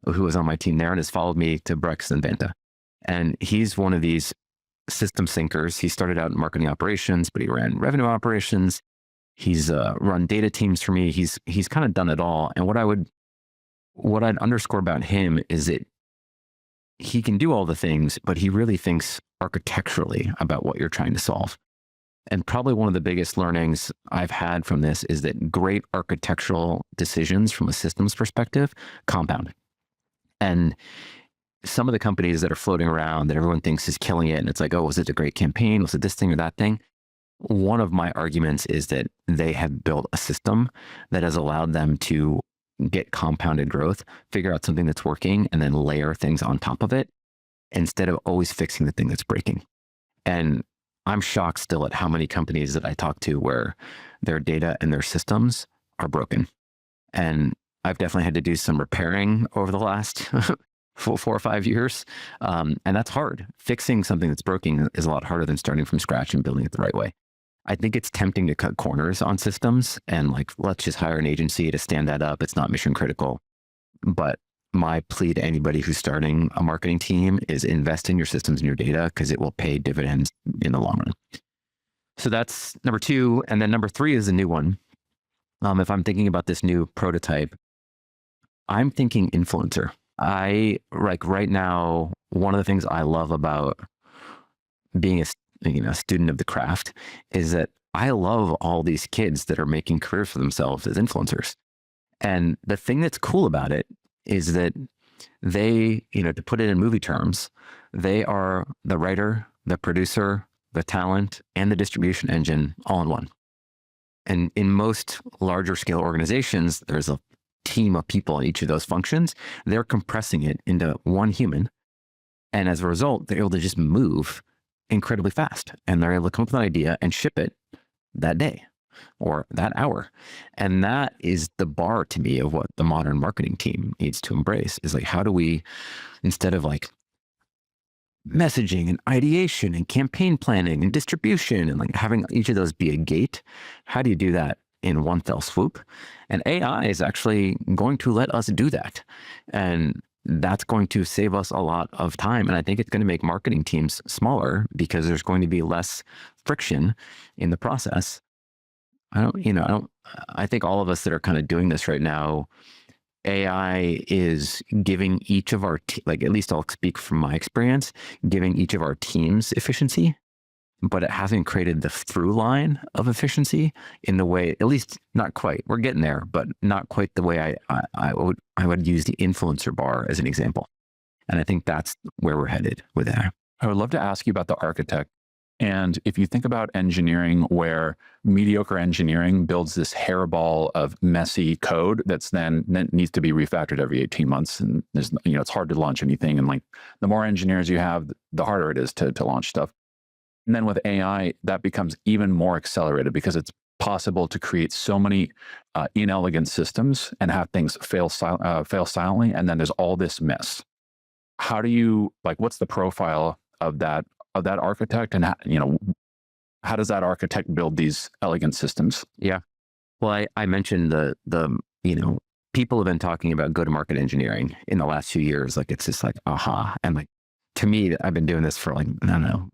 who was on my team there and has followed me to Brex and Vanta. And he's one of these system thinkers. He started out in marketing operations, but he ran revenue operations. He's run data teams for me. He's kind of done it all. And what I'd underscore about him is that he can do all the things, but he really thinks architecturally about what you're trying to solve. And probably one of the biggest learnings I've had from this is that great architectural decisions from a systems perspective compound. And some of the companies that are floating around that everyone thinks is killing it, and it's like, oh, was it a great campaign? Was it this thing or that thing? One of my arguments is that they have built a system that has allowed them to get compounded growth, figure out something that's working, and then layer things on top of it instead of always fixing the thing that's breaking. And I'm shocked still at how many companies that I talk to where their data and their systems are broken. And I've definitely had to do some repairing over the last 4 or 5 years. And that's hard. Fixing something that's broken is a lot harder than starting from scratch and building it the right way. I think it's tempting to cut corners on systems and like, let's just hire an agency to stand that up. It's not mission critical. But my plea to anybody who's starting a marketing team is invest in your systems and your data, because it will pay dividends in the long run. So that's number 2. And then number 3 is a new one. If I'm thinking about this new prototype, I'm thinking influencer. Right now, one of the things I love about being a student of the craft is that I love all these kids that are making careers for themselves as influencers. And the thing that's cool about it is that they, to put it in movie terms, they are the writer, the producer, the talent, and the distribution engine all in one. And in most larger scale organizations, there's a team of people in each of those functions, they're compressing it into one human. And as a result, they're able to just move incredibly fast, and they're able to come up with an idea and ship it that day or that hour. And that is the bar to me of what the modern marketing team needs to embrace, is like, how do we, instead of like messaging and ideation and campaign planning and distribution and like having each of those be a gate, how do you do that in one fell swoop? And AI is actually going to let us do that. And that's going to save us a lot of time. And I think it's going to make marketing teams smaller because there's going to be less friction in the process. I think all of us that are kind of doing this right now, AI is giving each of our, like, at least I'll speak from my experience, giving each of our teams efficiency, but it hasn't created the through line of efficiency in the way, at least not quite. We're getting there, but not quite the way I would use the influencer bar as an example. And I think that's where we're headed with that. I would love to ask you about the architect. And if you think about engineering, where mediocre engineering builds this hairball of messy code that needs to be refactored every 18 months, and there's, it's hard to launch anything. And like, the more engineers you have, the harder it is to launch stuff. And then with AI, that becomes even more accelerated because it's possible to create so many inelegant systems and have things fail silently. And then there's all this mess. How do you, like, what's the profile of that architect, and how does that architect build these elegant systems? Yeah. Well, I mentioned the people have been talking about go-to-market engineering in the last few years. Like, it's just like, aha. And like, to me, I've been doing this for like, I don't know,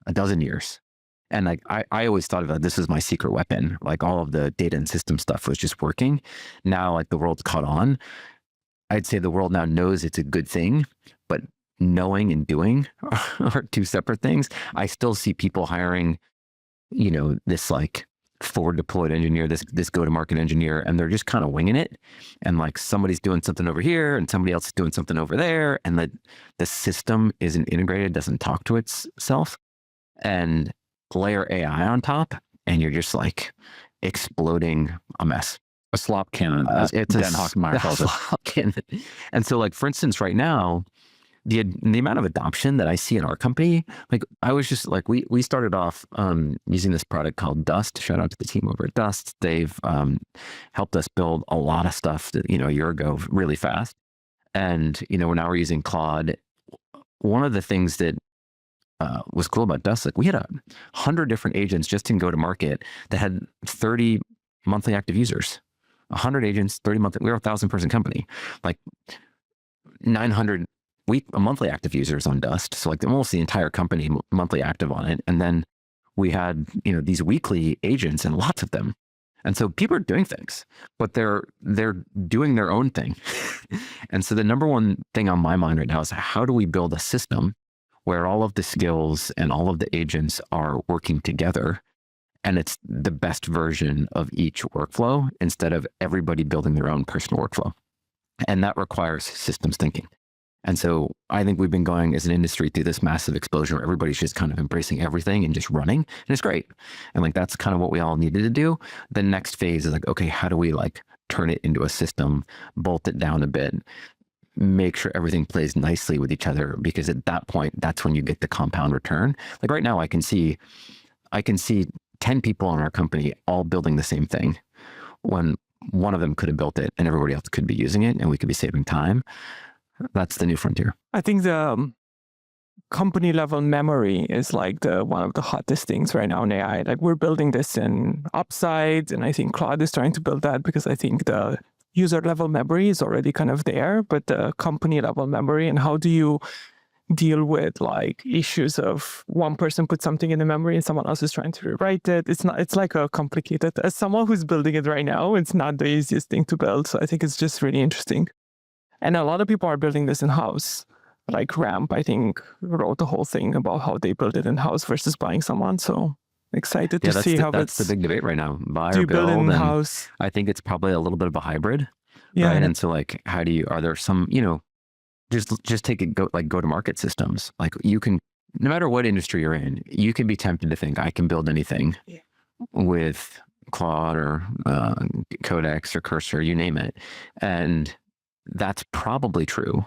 a dozen years. And like, I always thought about this as my secret weapon. Like, all of the data and system stuff was just working. Now, like, the world's caught on. I'd say the world now knows it's a good thing, but knowing and doing are two separate things. I still see people hiring, this like forward deployed engineer, this go-to-market engineer, and they're just kind of winging it. And like, somebody's doing something over here and somebody else is doing something over there. And the system isn't integrated, doesn't talk to itself. And layer AI on top, and you're just like exploding a mess. A slop cannon, as it's Dan Hockmeyer calls it. Slop cannon. And so, like, for instance, right now, the amount of adoption that I see in our company, like, I was just like, we started off using this product called Dust. Shout out to the team over at Dust. They've helped us build a lot of stuff that, a year ago really fast. And, we're using Claude. One of the things that was cool about Dust, like, we had 100 different agents just in go-to-market that had 30 monthly active users. 100 agents, 30 monthly. We were a 1,000-person company, like 900 monthly active users on Dust. So like, almost the entire company monthly active on it. And then we had, these weekly agents, and lots of them. And so people are doing things, but they're doing their own thing. And so the number one thing on my mind right now is, how do we build a system where all of the skills and all of the agents are working together, and it's the best version of each workflow instead of everybody building their own personal workflow. And that requires systems thinking. And so I think we've been going as an industry through this massive explosion where everybody's just kind of embracing everything and just running, and it's great. And like, that's kind of what we all needed to do. The next phase is like, okay, how do we like turn it into a system, bolt it down a bit, make sure everything plays nicely with each other? Because at that point, that's when you get the compound return. Like, right now, I can see 10 people in our company all building the same thing, when one of them could have built it and everybody else could be using it, and we could be saving time. That's the new frontier. I think the company level memory is like one of the hottest things right now in AI. Like, we're building this in Upside, and I think Claude is trying to build that, because I think the user level memory is already kind of there, but the company level memory, and how do you deal with like issues of one person put something in the memory and someone else is trying to rewrite it. It's like a complicated, as someone who's building it right now, it's not the easiest thing to build. So I think it's just really interesting. And a lot of people are building this in-house. Like Ramp, I think, wrote a whole thing about how they build it in-house versus buying someone. So excited to see how that's the big debate right now. Buy do or you build it build. in-house? I think it's probably a little bit of a hybrid. Yeah. Right. And so like, are there some, just take it go-to-market systems. Like, you can, no matter what industry you're in, you can be tempted to think I can build anything with Claude or Codex or Cursor, you name it. And that's probably true.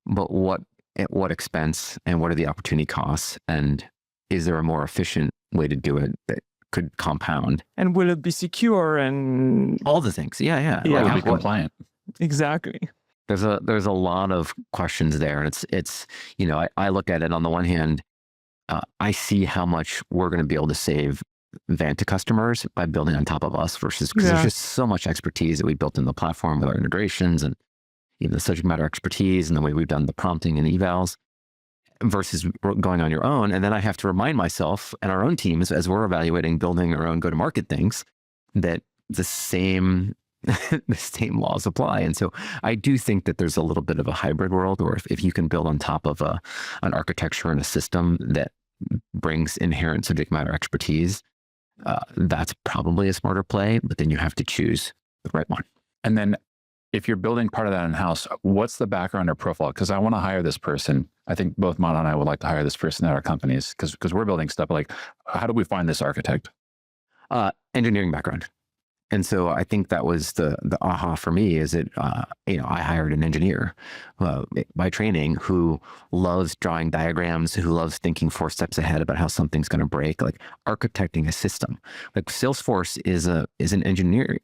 But at what expense, and what are the opportunity costs? And is there a more efficient way to do it that could compound? And will it be secure and all the things? Yeah. Yeah. Will it Like, be compliant? exactly. there's a lot of questions there. And it's I look at it on the one hand, I see how much we're going to be able to save Vanta customers by building on top of us versus, because there's just so much expertise that we built in the platform with our integrations and even the subject matter expertise and the way we've done the prompting and evals versus going on your own. And then I have to remind myself and our own teams as we're evaluating building our own go-to-market things that the same laws apply. And so I do think that there's a little bit of a hybrid world, or if you can build on top of an architecture and a system that brings inherent subject matter expertise, that's probably a smarter play, but then you have to choose the right one. And then if you're building part of that in-house, what's the background or profile? Because I want to hire this person. I think both Mana and I would like to hire this person at our companies because we're building stuff. Like, how do we find this architect? Engineering background. And so I think that was the aha for me is that, I hired an engineer by training who loves drawing diagrams, who loves thinking 4 steps ahead about how something's going to break, like architecting a system. Like Salesforce is an engineer.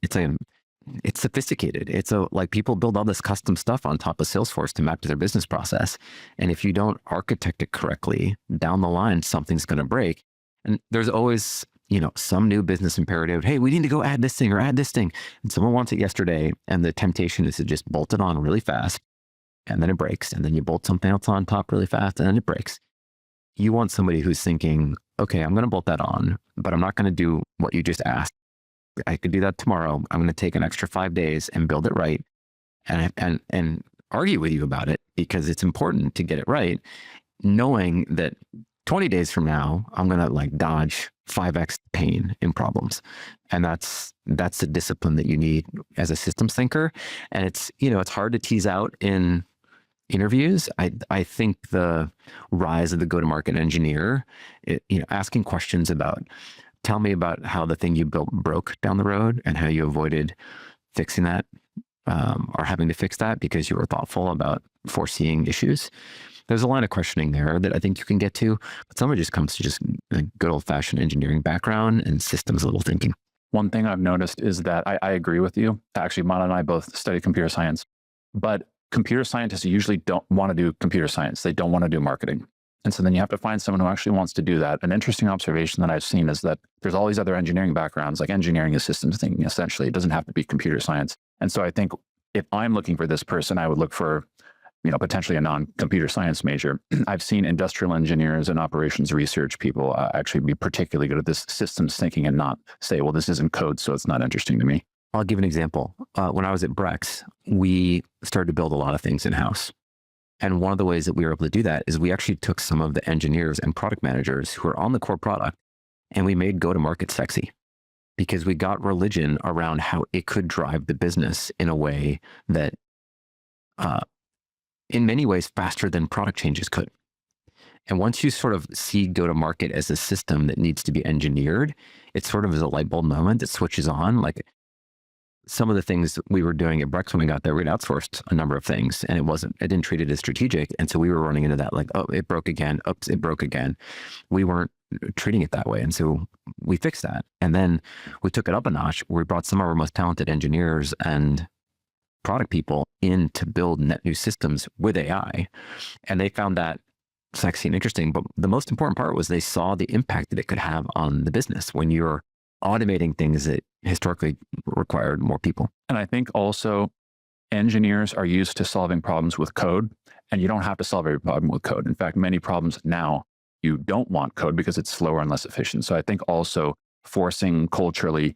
It's sophisticated. Like people build all this custom stuff on top of Salesforce to map to their business process. And if you don't architect it correctly, down the line, something's going to break. And there's always, some new business imperative. Hey, we need to go add this thing or add this thing. And someone wants it yesterday. And the temptation is to just bolt it on really fast. And then it breaks. And then you bolt something else on top really fast. And then it breaks. You want somebody who's thinking, okay, I'm going to bolt that on, but I'm not going to do what you just asked. I could do that tomorrow. I'm going to take an extra 5 days and build it right and argue with you about it because it's important to get it right, knowing that 20 days from now, I'm going to dodge 5x pain in problems. And that's the discipline that you need as a systems thinker. And it's hard to tease out in interviews. I think the rise of the go-to-market engineer, asking questions about, tell me about how the thing you built broke down the road and how you avoided fixing that or having to fix that because you were thoughtful about foreseeing issues. There's a line of questioning there that I think you can get to, but some of it just comes to just a good old-fashioned engineering background and systems level thinking. One thing I've noticed is that I agree with you. Actually, Mana and I both study computer science, but computer scientists usually don't want to do computer science. They don't want to do marketing. And so then you have to find someone who actually wants to do that. An interesting observation that I've seen is that there's all these other engineering backgrounds, like engineering is systems thinking, essentially. It doesn't have to be computer science. And so I think if I'm looking for this person, I would look for, potentially a non-computer science major. I've seen industrial engineers and operations research people actually be particularly good at this systems thinking and not say, well, this isn't code, so it's not interesting to me. I'll give an example. When I was at Brex, we started to build a lot of things in-house. And one of the ways that we were able to do that is we actually took some of the engineers and product managers who are on the core product and we made go-to-market sexy because we got religion around how it could drive the business in a way that, in many ways, faster than product changes could. And once you sort of see go-to-market as a system that needs to be engineered, it sort of is a light bulb moment that switches on. Like some of the things we were doing at Brex when we got there, we'd outsourced a number of things and it didn't treat it as strategic. And so we were running into that like, oh, it broke again. Oops, it broke again. We weren't treating it that way. And so we fixed that. And then we took it up a notch. We brought some of our most talented engineers and product people in to build net new systems with AI. And they found that sexy and interesting. But the most important part was they saw the impact that it could have on the business when you're automating things that historically required more people. And I think also engineers are used to solving problems with code, and you don't have to solve every problem with code. In fact, many problems now you don't want code because it's slower and less efficient. So I think also forcing culturally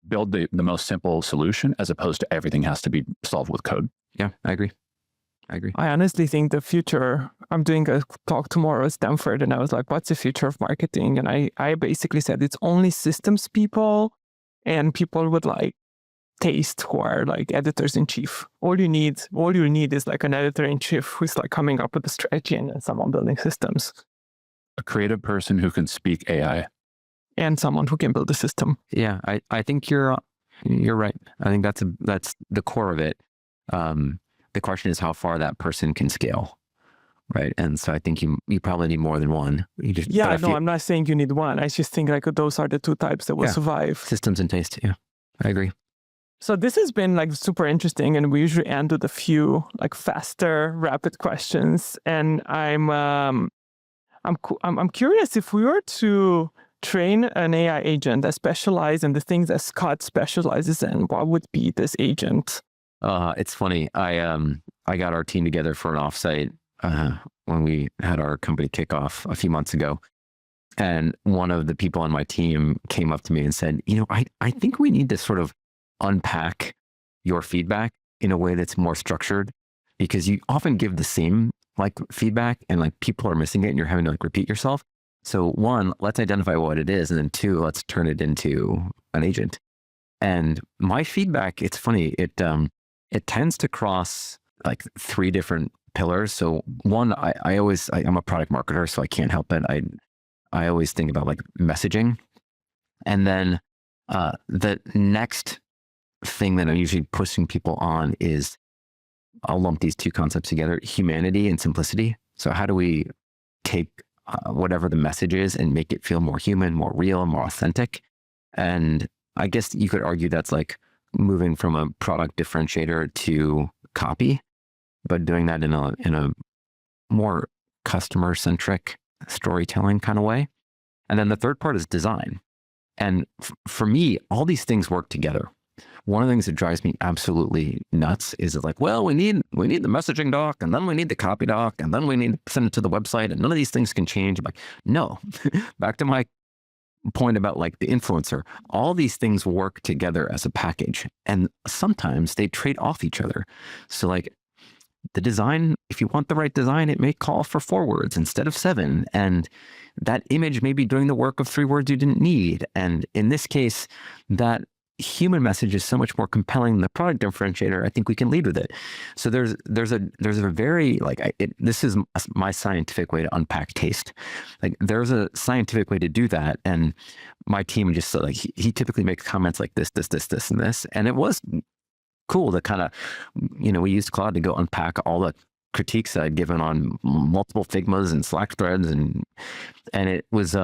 build the most simple solution as opposed to everything has to be solved with code. Yeah, I agree. I honestly think the future, I'm doing a talk tomorrow at Stanford and I was like, what's the future of marketing? And I basically said it's only systems people and people with taste who are editors in chief. All you need is an editor in chief who's coming up with a strategy and someone building systems. A creative person who can speak AI. and someone who can build a system. Yeah, I think you're right. I think that's the core of it. The question is how far that person can scale, right? And so I think you probably need more than one. I'm not saying you need one. I just think like those are the two types that will survive. Systems and taste. Yeah, I agree. So this has been like super interesting, and we usually end with a few like faster, rapid questions. And I'm curious, if we were to train an AI agent that specializes in the things that Scott specializes in, what would be this agent? It's funny. I got our team together for an offsite when we had our company kickoff a few months ago. And one of the people on my team came up to me and said, I think we need to sort of unpack your feedback in a way that's more structured, because you often give the same like feedback and like people are missing it and you're having to like repeat yourself. So one, let's identify what it is. And then two, let's turn it into an agent. And my feedback, it's funny, it tends to cross like three different pillars. So one, I'm a product marketer, so I can't help it. I always think about like messaging. And then the next thing that I'm usually pushing people on is, I'll lump these two concepts together: humanity and simplicity. So how do we take whatever the message is and make it feel more human, more real, more authentic? And I guess you could argue that's like moving from a product differentiator to copy, but doing that in a more customer centric storytelling kind of way. And then the third part is design. And for me, all these things work together. One of the things that drives me absolutely nuts is like, well, we need the messaging doc, and then we need the copy doc, and then we need to send it to the website, and none of these things can change. I'm like, no, back to my point about like the influencer, all these things work together as a package, and sometimes they trade off each other. So like the design, if you want the right design, it may call for 4 words instead of 7. And that image may be doing the work of 3 words you didn't need. And in this case, that human message is so much more compelling than the product differentiator. I think we can lead with it. So there's a very this is my scientific way to unpack taste. Like there's a scientific way to do that. And my team just like, he typically makes comments like this, and this. And it was cool to kind of, we used Claude to go unpack all the critiques that I'd given on multiple Figmas and Slack threads, and it was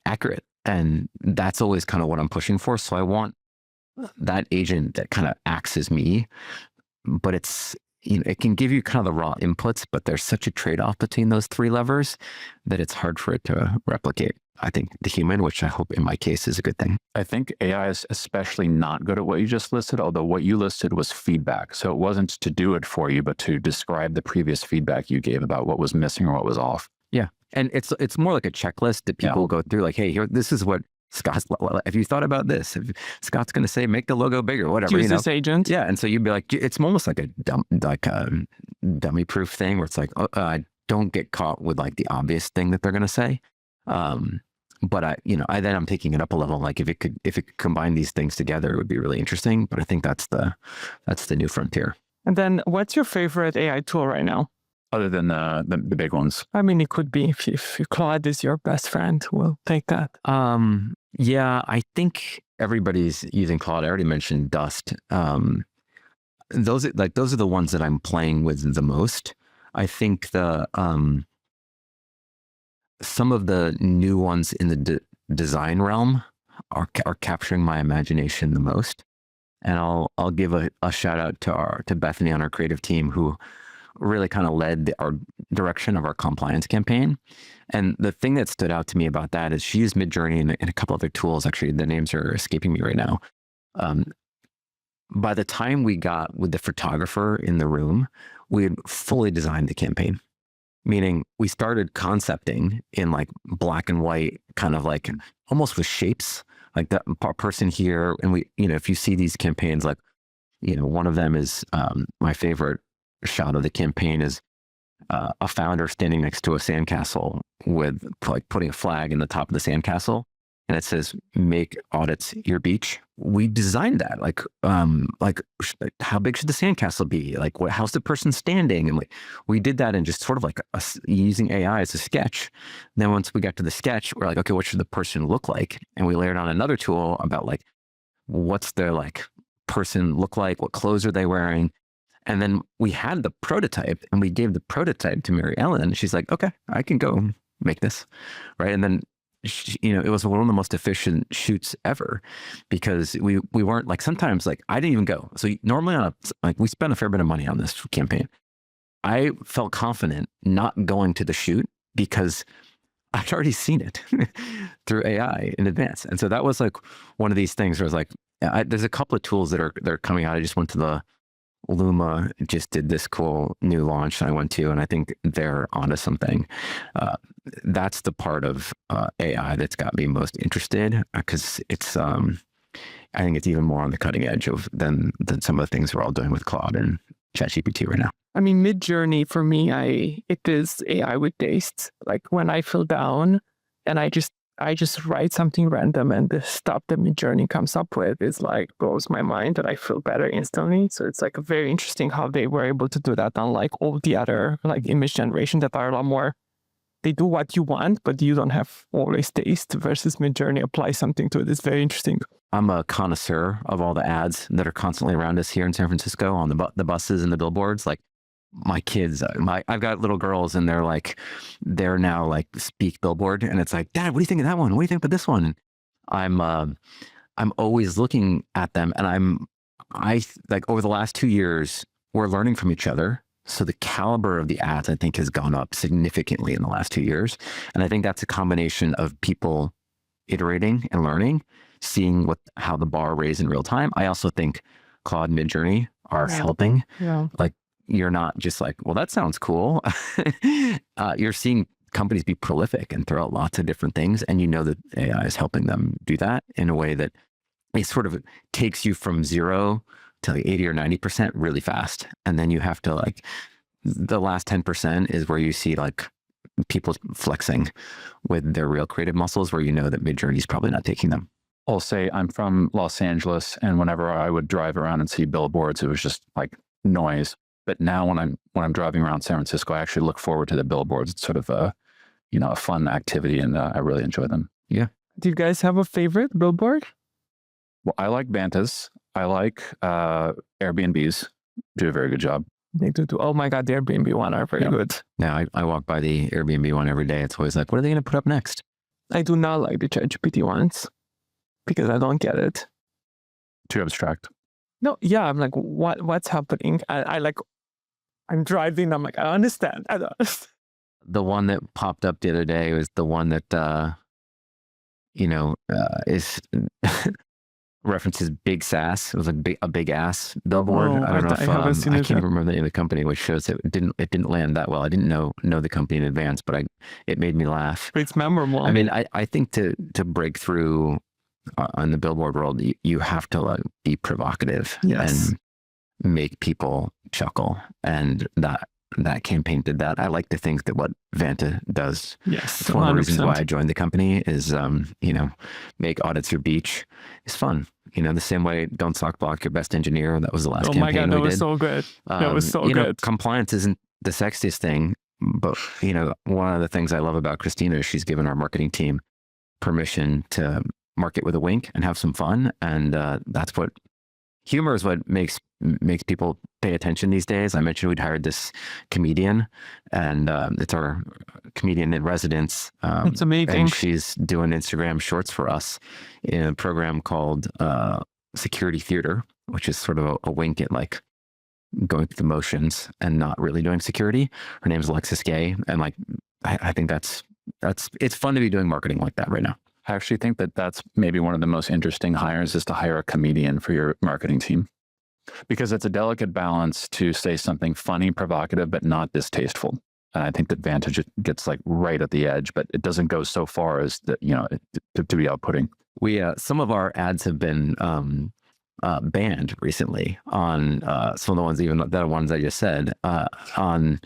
accurate. And that's always kind of what I'm pushing for. So I want that agent that kind of acts as me, but it's, it can give you kind of the raw inputs, but there's such a trade-off between those 3 levers that it's hard for it to replicate. I think the human, which I hope in my case is a good thing. I think AI is especially not good at what you just listed, although what you listed was feedback. So it wasn't to do it for you, but to describe the previous feedback you gave about what was missing or what was off. Yeah. And it's more like a checklist that people go through, like, hey, here, this is what Scott's, have you thought about this? If Scott's going to say, make the logo bigger, whatever. Use this agent. Yeah. And so you'd be like, it's almost like a dummy proof thing where it's like, I don't get caught with like the obvious thing that they're going to say. But I'm taking it up a level. Like if it could combine these things together, it would be really interesting. But I think that's the new frontier. And then what's your favorite AI tool right now? Other than the big ones. I mean, it could be if Claude is your best friend, we'll take that. Yeah, I think everybody's using Claude. I already mentioned Dust. Those are the ones that I'm playing with the most. I think some of the new ones in the design realm are capturing my imagination the most. And I'll give a shout out to Bethany on our creative team, who really kind of led our direction of our compliance campaign. And the thing that stood out to me about that is she used Midjourney and a couple other tools. Actually, the names are escaping me right now. By the time we got with the photographer in the room, we had fully designed the campaign. Meaning we started concepting in like black and white, kind of like almost with shapes, like that person here. And we, if you see these campaigns, like, one of them is my favorite shot of the campaign is a founder standing next to a sandcastle with like putting a flag in the top of the sandcastle. and it says make audits your beach. We designed that how big should the sandcastle be? Like how's the person standing? And we did that in just sort of like using AI as a sketch. And then once we got to the sketch, we're like, okay, what should the person look like? And we layered on another tool about like, what's their like person look like? What clothes are they wearing? And then we had the prototype and we gave the prototype to Mary Ellen. And she's like, okay, I can go make this. Right. And then, it was one of the most efficient shoots ever because we weren't like, sometimes like I didn't even go. So normally we spent a fair bit of money on this campaign. I felt confident not going to the shoot because I'd already seen it through AI in advance. And so that was like one of these things where I was like, there's a couple of tools that are coming out. I just went to the Luma, just did this cool new launch I went to, and I think they're onto something. That's the part of AI that's got me most interested because it's, I think it's even more on the cutting edge than some of the things we're all doing with Claude and ChatGPT right now. I mean, Midjourney for me, it is AI with taste. Like when I feel down and I just write something random and the stuff that Midjourney comes up with is like blows my mind and I feel better instantly. So it's like very interesting how they were able to do that, unlike all the other like image generation that are a lot more, they do what you want, but you don't have always taste versus Midjourney applies something to it. It's very interesting. I'm a connoisseur of all the ads that are constantly around us here in San Francisco on the buses and the billboards. Like my kids, I've got little girls and they're now like speak billboard and it's like, Dad, what do you think of that one? What do you think about this one? I'm always looking at them and I like over the last 2 years, we're learning from each other. So the caliber of the ads, I think, has gone up significantly in the last 2 years. And I think that's a combination of people iterating and learning, seeing how the bar raised in real time. I also think Claude and Midjourney are helping. Yeah. Like, you're not just like, well, that sounds cool. You're seeing companies be prolific and throw out lots of different things. And that AI is helping them do that in a way that it sort of takes you from 0 to like 80 or 90% really fast. And then you have to like, the last 10% is where you see like people flexing with their real creative muscles where that Midjourney is probably not taking them. I'll say I'm from Los Angeles, and whenever I would drive around and see billboards, it was just like noise. But now when I'm driving around San Francisco, I actually look forward to the billboards. It's sort of a fun activity, and I really enjoy them. Yeah. Do you guys have a favorite billboard? Well, I like Vantas. I like Airbnbs. Do a very good job. They do. Oh my God, the Airbnb one are very good. Yeah, I walk by the Airbnb one every day. It's always like, what are they going to put up next? I do not like the ChatGPT ones because I don't get it. Too abstract. No, yeah, I'm like, what's happening? I'm driving. I'm like, I don't understand. The one that popped up the other day was the one that, is references Big Sass. It was like a big ass billboard. Oh, I don't know if I haven't seen I it can't yet. even remember the name of the company, which shows it didn't land that well. I didn't know the company in advance, but it made me laugh. It's memorable. I mean, I think to break through on the billboard world, you have to like be provocative and make people chuckle, and that campaign did that. I like to think that what Vanta does. Yes, it's one of the reasons 100%. why I joined the company is, make audits your beach. It's fun. The same way Don't Sock Block Your Best Engineer. That was the last Oh campaign my God, that we was did. so good. That was so good. Compliance isn't the sexiest thing, but one of the things I love about Christina is she's given our marketing team permission to market with a wink and have some fun, and that's what humor is. What makes people pay attention these days. I mentioned we'd hired this comedian, and it's our comedian in residence. It's amazing. And she's doing Instagram shorts for us in a program called Security Theater, which is sort of a wink at like going through the motions and not really doing security. Her name's Alexis Gay, and like I think that's it's fun to be doing marketing like that right now. I actually think that that's maybe one of the most interesting hires is to hire a comedian for your marketing team, because it's a delicate balance to say something funny, provocative, but not distasteful. And I think that Vantage gets like right at the edge, but it doesn't go so far as that, to be outputting. We some of our ads have been banned recently on some of the ones, even the ones I just said, on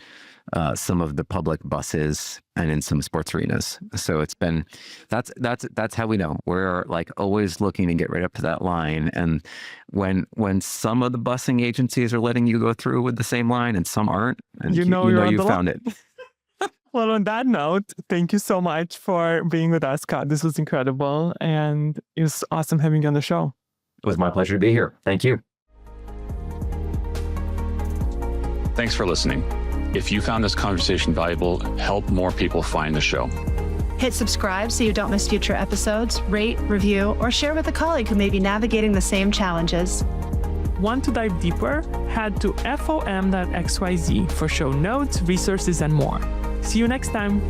some of the public buses and in some sports arenas. So it's been, that's how we know. We're like always looking to get right up to that line. And when some of the busing agencies are letting you go through with the same line and some aren't, and you know you found it. Well, on that note, thank you so much for being with us, Scott. This was incredible. And it was awesome having you on the show. It was my pleasure to be here. Thank you. Thanks for listening. If you found this conversation valuable, help more people find the show. Hit subscribe so you don't miss future episodes, rate, review, or share with a colleague who may be navigating the same challenges. Want to dive deeper? Head to fom.xyz for show notes, resources, and more. See you next time.